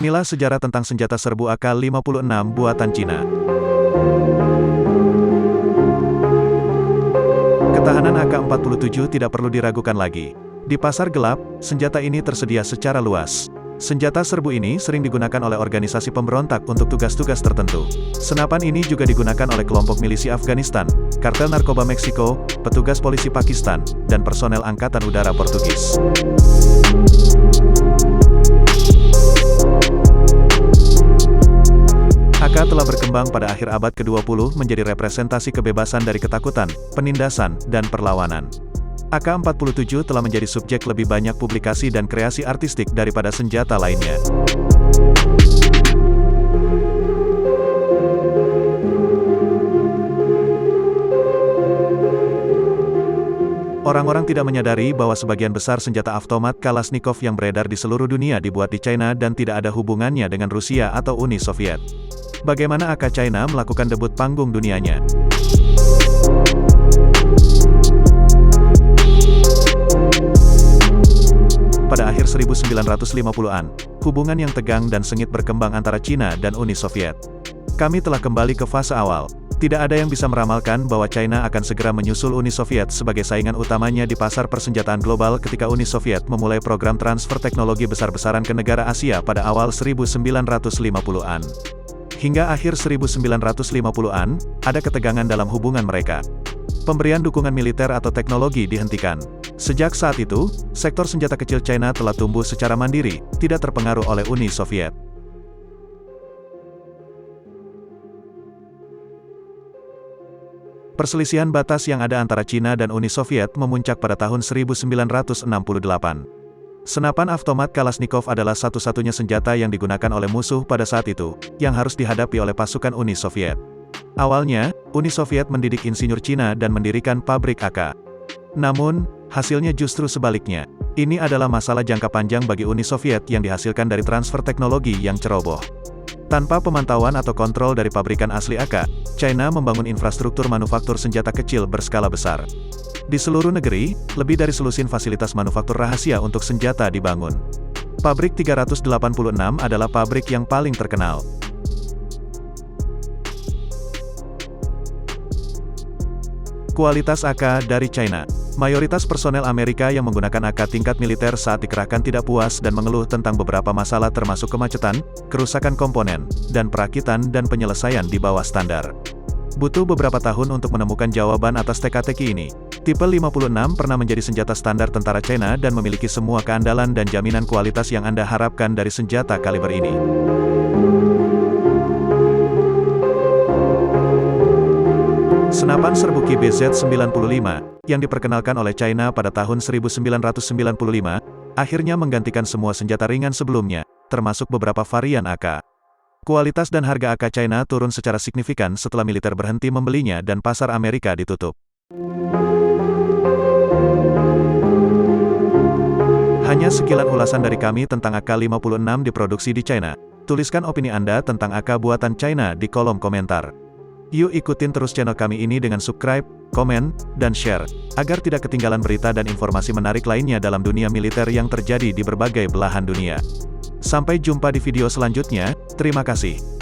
Inilah sejarah tentang senjata serbu AK-56 buatan Cina. Ketahanan AK-47 tidak perlu diragukan lagi. Di pasar gelap, senjata ini tersedia secara luas. Senjata serbu ini sering digunakan oleh organisasi pemberontak untuk tugas-tugas tertentu. Senapan ini juga digunakan oleh kelompok milisi Afghanistan, kartel narkoba Meksiko, petugas polisi Pakistan, dan personel Angkatan Udara Portugis. AK telah berkembang pada akhir abad ke-20 menjadi representasi kebebasan dari ketakutan, penindasan, dan perlawanan. AK-47 telah menjadi subjek lebih banyak publikasi dan kreasi artistik daripada senjata lainnya. Orang-orang tidak menyadari bahwa sebagian besar senjata avtomat Kalashnikov yang beredar di seluruh dunia dibuat di China dan tidak ada hubungannya dengan Rusia atau Uni Soviet. Bagaimana AK China melakukan debut panggung dunianya? Pada akhir 1950-an, hubungan yang tegang dan sengit berkembang antara China dan Uni Soviet. Kami telah kembali ke fase awal. Tidak ada yang bisa meramalkan bahwa China akan segera menyusul Uni Soviet sebagai saingan utamanya di pasar persenjataan global ketika Uni Soviet memulai program transfer teknologi besar-besaran ke negara Asia pada awal 1950-an. Hingga akhir 1950-an, ada ketegangan dalam hubungan mereka. Pemberian dukungan militer atau teknologi dihentikan. Sejak saat itu, sektor senjata kecil China telah tumbuh secara mandiri, tidak terpengaruh oleh Uni Soviet. Perselisihan batas yang ada antara China dan Uni Soviet memuncak pada tahun 1968. Senapan avtomat Kalashnikov adalah satu-satunya senjata yang digunakan oleh musuh pada saat itu, yang harus dihadapi oleh pasukan Uni Soviet. Awalnya, Uni Soviet mendidik insinyur Cina dan mendirikan pabrik AK. Namun, hasilnya justru sebaliknya. Ini adalah masalah jangka panjang bagi Uni Soviet yang dihasilkan dari transfer teknologi yang ceroboh. Tanpa pemantauan atau kontrol dari pabrikan asli AK, China membangun infrastruktur manufaktur senjata kecil berskala besar. Di seluruh negeri, lebih dari selusin fasilitas manufaktur rahasia untuk senjata dibangun. Pabrik 386 adalah pabrik yang paling terkenal. Kualitas AK dari China. Mayoritas personel Amerika yang menggunakan AK tingkat militer saat dikerahkan tidak puas dan mengeluh tentang beberapa masalah termasuk kemacetan, kerusakan komponen, dan perakitan dan penyelesaian di bawah standar. Butuh beberapa tahun untuk menemukan jawaban atas teka-teki ini. Tipe 56 pernah menjadi senjata standar tentara China dan memiliki semua keandalan dan jaminan kualitas yang Anda harapkan dari senjata kaliber ini. Senapan serbu KBZ-95, yang diperkenalkan oleh China pada tahun 1995, akhirnya menggantikan semua senjata ringan sebelumnya, termasuk beberapa varian AK. Kualitas dan harga AK China turun secara signifikan setelah militer berhenti membelinya dan pasar Amerika ditutup. Hanya sekilas ulasan dari kami tentang AK-56 diproduksi di China. Tuliskan opini Anda tentang AK buatan China di kolom komentar. Yuk ikutin terus channel kami ini dengan subscribe, komen, dan share, agar tidak ketinggalan berita dan informasi menarik lainnya dalam dunia militer yang terjadi di berbagai belahan dunia. Sampai jumpa di video selanjutnya, terima kasih.